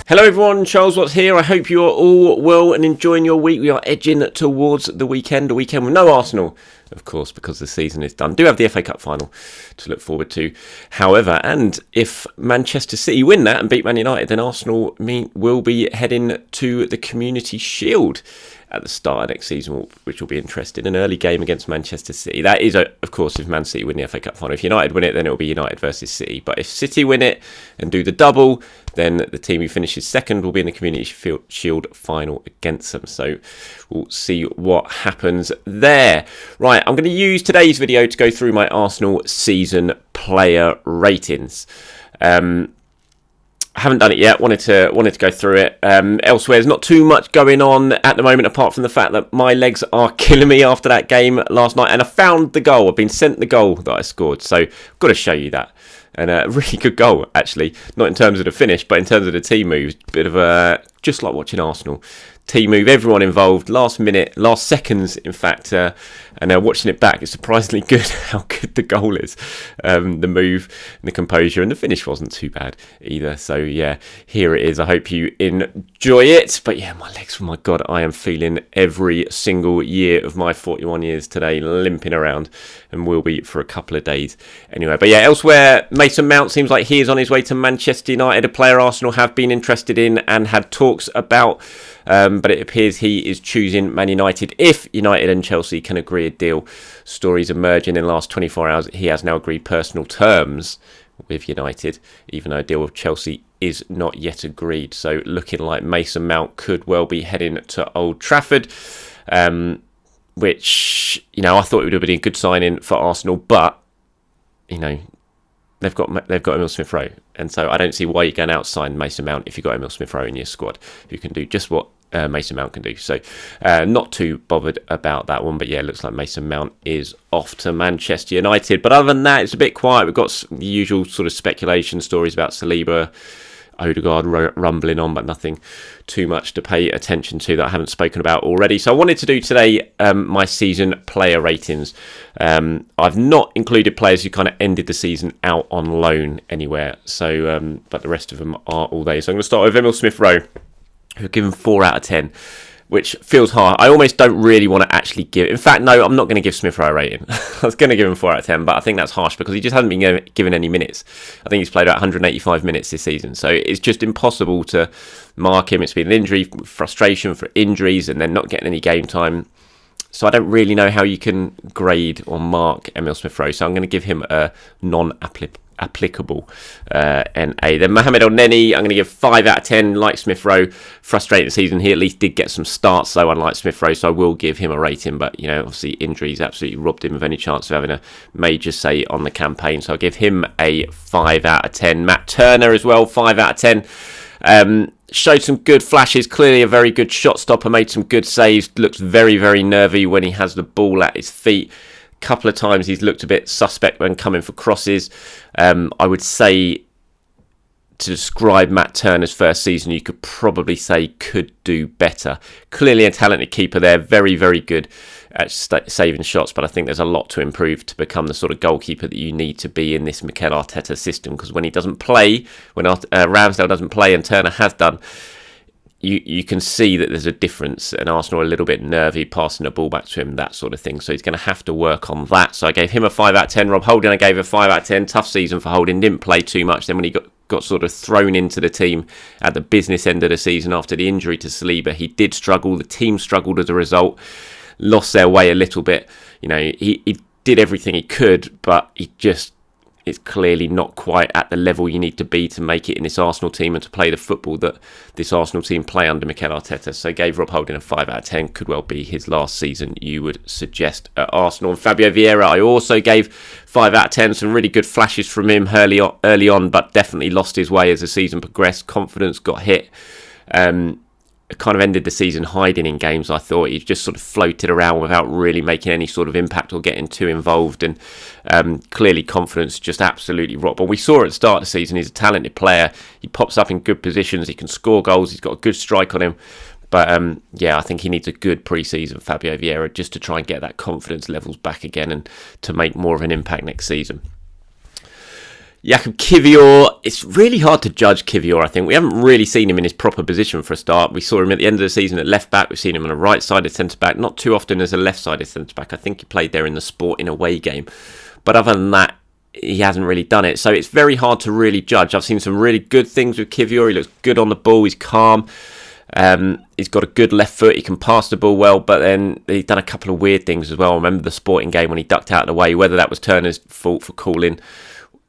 Hello everyone, Charles Watts here. I hope you are all well and enjoying your week. We are edging towards the weekend, a weekend with no Arsenal, of course, because the season is done. Do have the FA Cup final to look forward to, however, and if Manchester City win that and beat Man United, then Arsenal will be heading to the Community Shield at the start of next season, which will be interesting. An early game against Manchester City. That is, of course, if Man City win the FA Cup final. If United win it, then it will be United versus City. But if City win it and do the double, then the team who finishes second will be in the Community Shield final against them. So we'll see what happens there. Right, I'm going to use today's video to go through my Arsenal season player ratings. I haven't done it yet. Wanted to go through it. Elsewhere, there's not too much going on at the moment, apart from the fact that my legs are killing me after that game last night. And I found the goal. I've been sent the goal that I scored. So I've got to show you that. And a really good goal, actually. Not in terms of the finish, but in terms of the team moves. Bit of a, just like watching Arsenal. Team move, everyone involved, last seconds, in fact, and watching it back, it's surprisingly good how good the goal is. The move and the composure, and the finish wasn't too bad either. So yeah, here it is. I hope you enjoy it. But yeah, my legs, oh my God, I am feeling every single year of my 41 years today limping around, and will be for a couple of days anyway. But yeah, elsewhere, Mason Mount seems like he is on his way to Manchester United, a player Arsenal have been interested in and had talks about. But it appears he is choosing Man United if United and Chelsea can agree a deal. Stories emerging in the last 24 hours. He has now agreed personal terms with United, even though a deal with Chelsea is not yet agreed. So looking like Mason Mount could well be heading to Old Trafford, which, you know, I thought it would have been a good signing for Arsenal, but, you know, they've got Emile Smith-Rowe, and so I don't see why you're going out sign Mason Mount if you've got Emile Smith-Rowe in your squad who can do just what Mason Mount can do. So not too bothered about that one, but yeah, it looks like Mason Mount is off to Manchester United. But other than that, it's a bit quiet. We've got the usual sort of speculation stories about Saliba, Odegaard rumbling on, but nothing too much to pay attention to that I haven't spoken about already. So I wanted to do today my season player ratings. I've not included players who kind of ended the season out on loan anywhere, so but the rest of them are all there. So I'm going to start with Emile Smith-Rowe, who given 4 out of 10, which feels hard. I almost don't really want to actually give... In fact, no, I'm not going to give Smith-Rowe a rating. I was going to give him 4 out of 10, but I think that's harsh because he just hasn't been given any minutes. I think he's played about 185 minutes this season, so it's just impossible to mark him. It's been an injury, frustration for injuries, and then not getting any game time. So I don't really know how you can grade or mark Emile Smith-Rowe, so I'm going to give him a non-applicable NA. Then Mohamed El-Neni, I'm going to give 5 out of 10. Like Smith-Rowe, frustrating season. He at least did get some starts, though, unlike Smith-Rowe, so I will give him a rating. But, you know, obviously injuries absolutely robbed him of any chance of having a major say on the campaign. So I'll give him a 5 out of 10. Matt Turner as well, 5 out of 10. Showed some good flashes, clearly a very good shot stopper, made some good saves, looks very, very nervy when he has the ball at his feet. Couple of times he's looked a bit suspect when coming for crosses. I would say, to describe Matt Turner's first season, you could probably say could do better. Clearly a talented keeper there, very, very good at saving shots, but I think there's a lot to improve to become the sort of goalkeeper that you need to be in this Mikel Arteta system, because when he doesn't play, when Ramsdale doesn't play and Turner has done, you can see that there's a difference, and Arsenal are a little bit nervy passing the ball back to him, that sort of thing. So he's going to have to work on that. So I gave him a 5 out of 10. Rob Holding, I gave a 5 out of 10. Tough season for Holding. Didn't play too much. Then when he got sort of thrown into the team at the business end of the season after the injury to Saliba, he did struggle. The team struggled as a result. Lost their way a little bit. You know, he did everything he could, but he just is clearly not quite at the level you need to be to make it in this Arsenal team and to play the football that this Arsenal team play under Mikel Arteta. So gave Rob Holding a 5 out of 10. Could well be his last season, you would suggest, at Arsenal. And Fabio Vieira, I also gave 5 out of 10. Some really good flashes from him early on, but definitely lost his way as the season progressed. Confidence got hit. Kind of ended the season hiding in games. I thought he just sort of floated around without really making any sort of impact or getting too involved, and clearly confidence just absolutely rocked. But we saw at the start of the season he's a talented player. He pops up in good positions, he can score goals, he's got a good strike on him. But yeah, I think he needs a good pre-season, Fabio Vieira, just to try and get that confidence levels back again and to make more of an impact next season. Jakub Kivior, it's really hard to judge Kivior, I think. We haven't really seen him in his proper position for a start. We saw him at the end of the season at left-back. We've seen him on a right-sided centre-back. Not too often as a left-sided centre-back. I think he played there in the Sporting away game. But other than that, he hasn't really done it. So it's very hard to really judge. I've seen some really good things with Kivior. He looks good on the ball. He's calm. He's got a good left foot. He can pass the ball well, but then he's done a couple of weird things as well. I remember the Sporting game when he ducked out of the way. Whether that was Turner's fault for calling,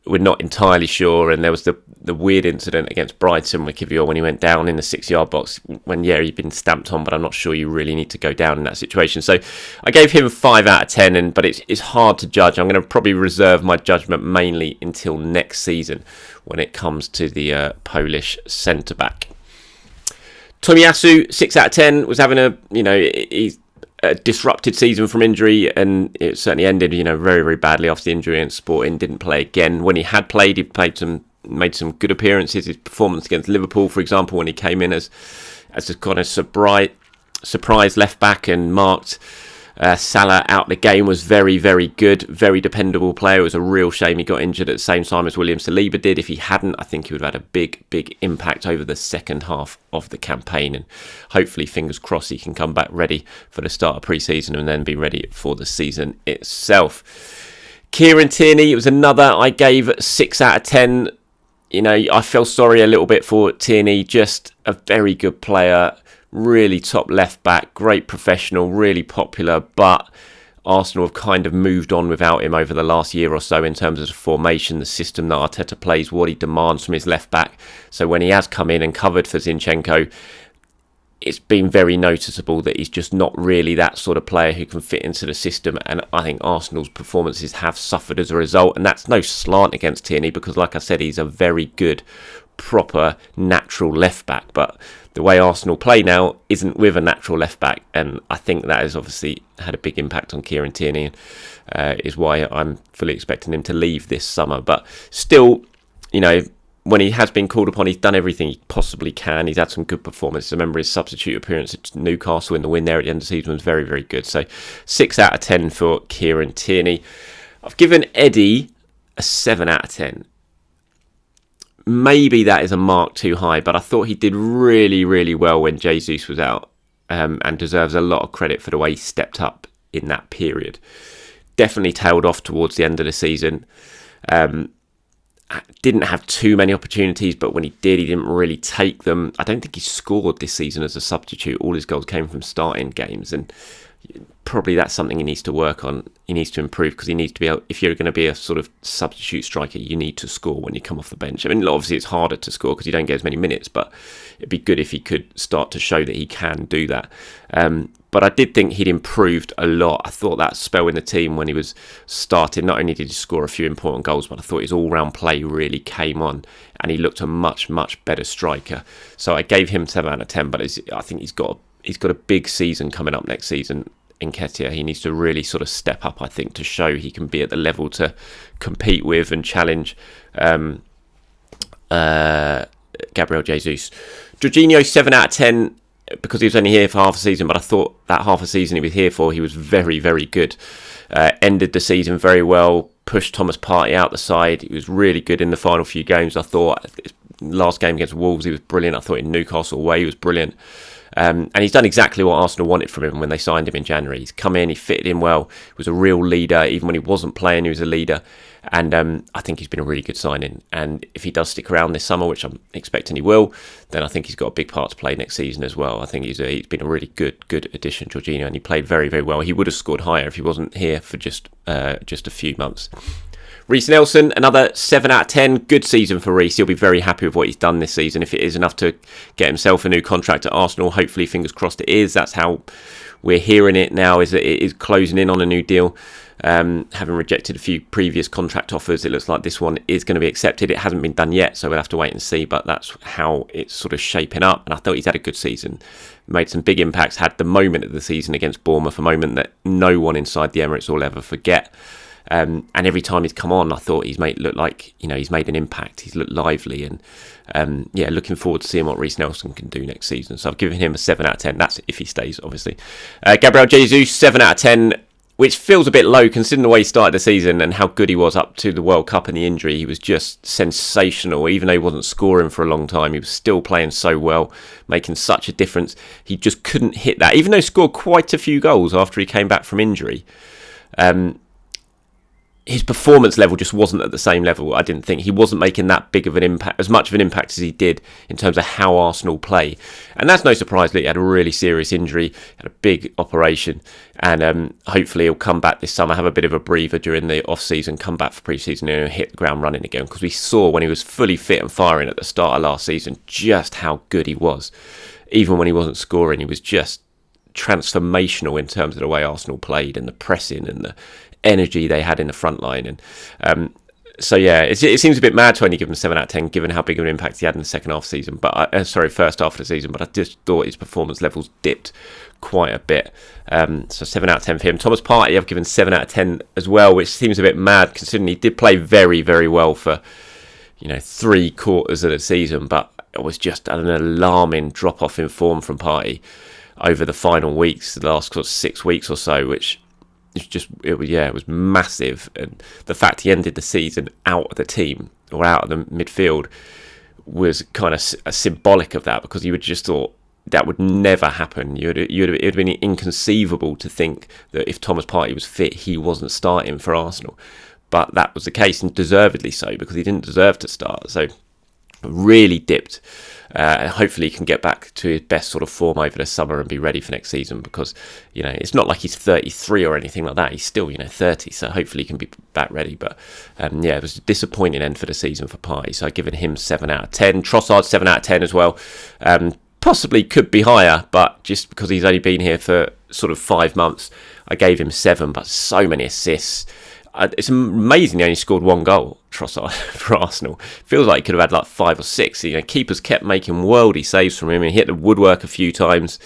we're not entirely sure. And there was the weird incident against Brighton with Kivior when he went down in the 6-yard box when, he'd been stamped on, but I'm not sure you really need to go down in that situation. So I gave him 5 out of 10, but it's hard to judge. I'm going to probably reserve my judgment mainly until next season when it comes to the Polish centre-back. Tomiyasu, 6 out of 10, was having he's a disrupted season from injury, and it certainly ended, very, very badly after the injury, and Sporting didn't play again. When he had played, made some good appearances. His performance against Liverpool, for example, when he came in as a kind of surprise left back and marked Salah out the game, was very, very good, very dependable player. It was a real shame he got injured at the same time as William Saliba did. If he hadn't, I think he would have had a big, big impact over the second half of the campaign, and hopefully, fingers crossed, he can come back ready for the start of pre-season and then be ready for the season itself. Kieran Tierney, it was another I gave 6 out of 10. I feel sorry a little bit for Tierney, just a very good player. Really top left back, great professional, really popular, but Arsenal have kind of moved on without him over the last year or so in terms of the formation, the system that Arteta plays, what he demands from his left back. So when he has come in and covered for Zinchenko, it's been very noticeable that he's just not really that sort of player who can fit into the system, and I think Arsenal's performances have suffered as a result. And that's no slant against Tierney, because like I said, he's a very good, proper, natural left back, but the way Arsenal play now isn't with a natural left back, and I think that has obviously had a big impact on Kieran Tierney, and is why I'm fully expecting him to leave this summer. But still, when he has been called upon, he's done everything he possibly can. He's had some good performances. I remember his substitute appearance at Newcastle in the win there at the end of the season was very, very good. So 6 out of 10 for Kieran Tierney. I've given Eddie a 7 out of 10. Maybe that is a mark too high, but I thought he did really, really well when Jesus was out, and deserves a lot of credit for the way he stepped up in that period. Definitely tailed off towards the end of the season. Didn't have too many opportunities, but when he did, he didn't really take them. I don't think he scored this season as a substitute. All his goals came from starting games, and probably that's something he needs to work on. He needs to improve, because he needs to be able, if you're going to be a sort of substitute striker, you need to score when you come off the bench. I mean, obviously it's harder to score because you don't get as many minutes, but it'd be good if he could start to show that he can do that. But I did think he'd improved a lot. I thought that spell in the team when he was starting, not only did he score a few important goals, but I thought his all-round play really came on, and he looked a much, much better striker. So I gave him 7 out of 10, but I think he's got a big season coming up next season. Nketiah, he needs to really sort of step up, I think, to show he can be at the level to compete with and challenge Gabriel Jesus. Jorginho, 7 out of 10, because he was only here for half a season, but I thought that half a season he was here for, he was very, very good. Ended the season very well, pushed Thomas Partey out the side. He was really good in the final few games. I thought last game against Wolves he was brilliant. I thought in Newcastle away he was brilliant. And he's done exactly what Arsenal wanted from him when they signed him in January. He's come in, he fitted in well, he was a real leader. Even when he wasn't playing, he was a leader. And I think he's been a really good signing. And if he does stick around this summer, which I'm expecting he will, then I think he's got a big part to play next season as well. I think he's been a really good addition, Jorginho, and he played very, very well. He would have scored higher if he wasn't here for just a few months. Reece Nelson, another 7 out of 10. Good season for Reece. He'll be very happy with what he's done this season. If it is enough to get himself a new contract at Arsenal, hopefully, fingers crossed it is. That's how we're hearing it now, is that it is closing in on a new deal. Having rejected a few previous contract offers, it looks like this one is going to be accepted. It hasn't been done yet, so we'll have to wait and see, but that's how it's sort of shaping up. And I thought he's had a good season. Made some big impacts, had the moment of the season against Bournemouth, a moment that no one inside the Emirates will ever forget. And every time he's come on, I thought he's made look like, he's made an impact. He's looked lively, and looking forward to seeing what Reece Nelson can do next season. So I've given him a 7 out of 10. That's if he stays, obviously. Gabriel Jesus, 7 out of 10. which feels a bit low considering the way he started the season and how good he was up to the World Cup and the injury. He was just sensational. Even though he wasn't scoring for a long time, he was still playing so well, making such a difference. He just couldn't hit that, even though he scored quite a few goals after he came back from injury. His performance level just wasn't at the same level. I didn't think he wasn't making that big of an impact, as much of an impact as he did in terms of how Arsenal play. And that's no surprise that he had a really serious injury, had a big operation, and hopefully he'll come back this summer, have a bit of a breather during the off-season, come back for pre-season and hit the ground running again. Because we saw when he was fully fit and firing at the start of last season just how good he was. Even when he wasn't scoring, he was just transformational in terms of the way Arsenal played and the pressing and the energy they had in the front line. And so yeah, it seems a bit mad to only give him 7 out of 10 given how big of an impact he had in the second half of the season, but first half of the season, but I just thought his performance levels dipped quite a bit. So 7 out of 10 for him. Thomas Partey I've given 7 out of 10 as well, which seems a bit mad considering he did play very, very well for 3 quarters of the season, but it was just an alarming drop off in form from Partey over the final weeks, the last 6 weeks or so, which it was massive. And the fact he ended the season out of the team or out of the midfield was kind of symbolic of that, because you would just thought that would never happen. It would have been inconceivable to think that if Thomas Partey was fit, he wasn't starting for Arsenal. But that was the case, and deservedly so, because he didn't deserve to start. So really dipped. And hopefully he can get back to his best sort of form over the summer and be ready for next season, because it's not like he's 33 or anything like that. He's still 30, so hopefully he can be back ready. But it was a disappointing end for the season for Partey, so I've given him 7 out of 10. Trossard 7 out of 10 as well. Possibly could be higher, but just because he's only been here for sort of 5 months, I gave him 7. But so many assists. It's amazing he only scored 1 goal, Trossard, for Arsenal. Feels like he could have had like 5 or 6. Keepers kept making worldy saves from him. He hit the woodwork a few times.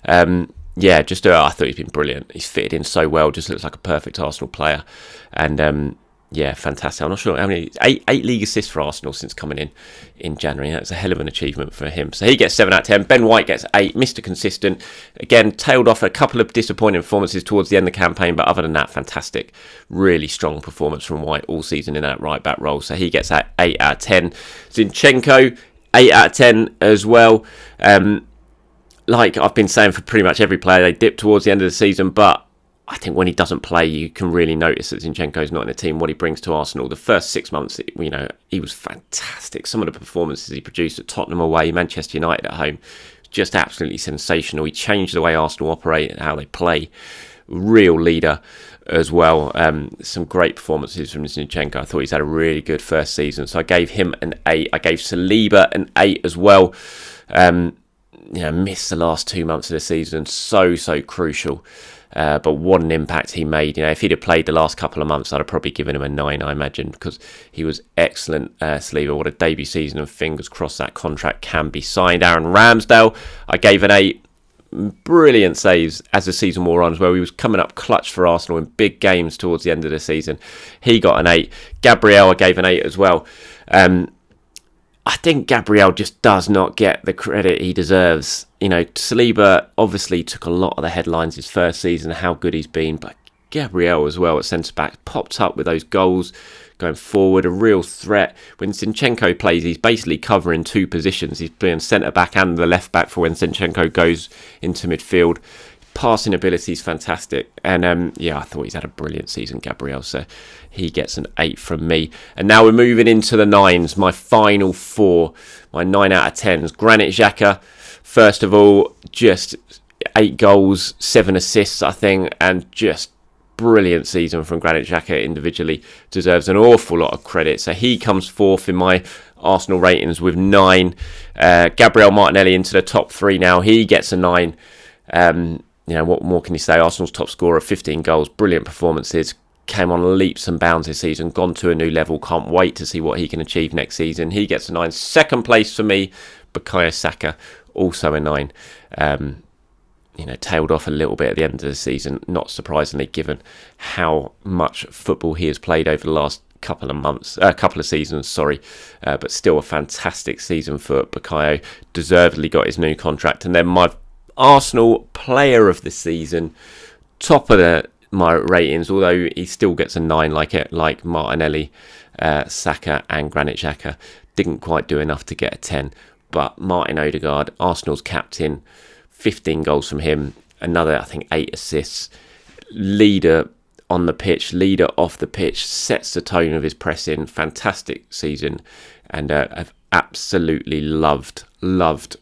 I thought he's been brilliant. He's fitted in so well. Just looks like a perfect Arsenal player. And fantastic. I'm not sure how many. 8 league assists for Arsenal since coming in January. That's a hell of an achievement for him. So he gets 7 out of 10. Ben White gets 8. Mr. Consistent. Again, tailed off a couple of disappointing performances towards the end of the campaign, but other than that, fantastic. Really strong performance from White all season in that right back role. So he gets 8 out of 10. Zinchenko, 8 out of 10 as well. Like I've been saying for pretty much every player, they dip towards the end of the season, but I think when he doesn't play, you can really notice that Zinchenko's not in the team, what he brings to Arsenal. The first 6 months, he was fantastic. Some of the performances he produced at Tottenham away, Manchester United at home, just absolutely sensational. He changed the way Arsenal operate and how they play. Real leader as well. Some great performances from Zinchenko. I thought he's had a really good first season. So I gave him an 8. I gave Saliba an 8 as well. Missed the last 2 months of the season. So crucial. But what an impact he made. If he'd have played the last couple of months, I'd have probably given him a 9, I imagine, because he was excellent. Saliba, what a debut season, and fingers crossed that contract can be signed. Aaron Ramsdale, I gave an 8. Brilliant saves as the season wore on as well. He was coming up clutch for Arsenal in big games towards the end of the season. He got an 8. Gabriel, I gave an 8 as well. I think Gabriel just does not get the credit he deserves. Saliba obviously took a lot of the headlines his first season, how good he's been, but Gabriel as well at centre-back popped up with those goals going forward, a real threat. When Zinchenko plays, he's basically covering 2 positions. He's playing centre-back and the left-back for when Zinchenko goes into midfield. Passing ability is fantastic. And I thought he's had a brilliant season, Gabriel. So he gets an 8 from me. And now we're moving into the 9s. My final 4, my 9 out of 10s. Granit Xhaka, first of all, just 8 goals, 7 assists, I think, and just brilliant season from Granit Xhaka individually. Deserves an awful lot of credit. So he comes 4th in my Arsenal ratings with 9. Gabriel Martinelli into the top 3 now. He gets a 9. What more can you say? Arsenal's top scorer, 15 goals, brilliant performances, came on leaps and bounds this season, gone to a new level, can't wait to see what he can achieve next season. He gets a 9. Second place for me, Bukayo Saka, also a 9. Tailed off a little bit at the end of the season, not surprisingly given how much football he has played over the last couple of seasons, but still a fantastic season for Bukayo. Deservedly got his new contract. And then my Arsenal player of the season, top of the my ratings, although he still gets a 9 like Martinelli, Saka and Granit Xhaka. Didn't quite do enough to get a 10. But Martin Odegaard, Arsenal's captain, 15 goals from him, another, I think, 8 assists, leader on the pitch, leader off the pitch, sets the tone of his pressing, fantastic season, and I've absolutely loved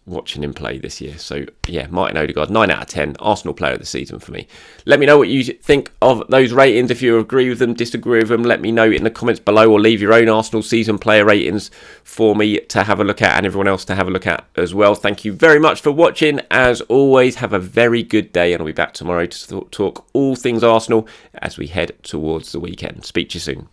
watching him play this year. So yeah, Martin Odegaard, 9 out of 10, Arsenal player of the season for me. Let me know what you think of those ratings. If you agree with them, disagree with them, let me know in the comments below, or leave your own Arsenal season player ratings for me to have a look at, and everyone else to have a look at as well. Thank you very much for watching. As always, have a very good day, and I'll be back tomorrow to talk all things Arsenal as we head towards the weekend. Speak to you soon.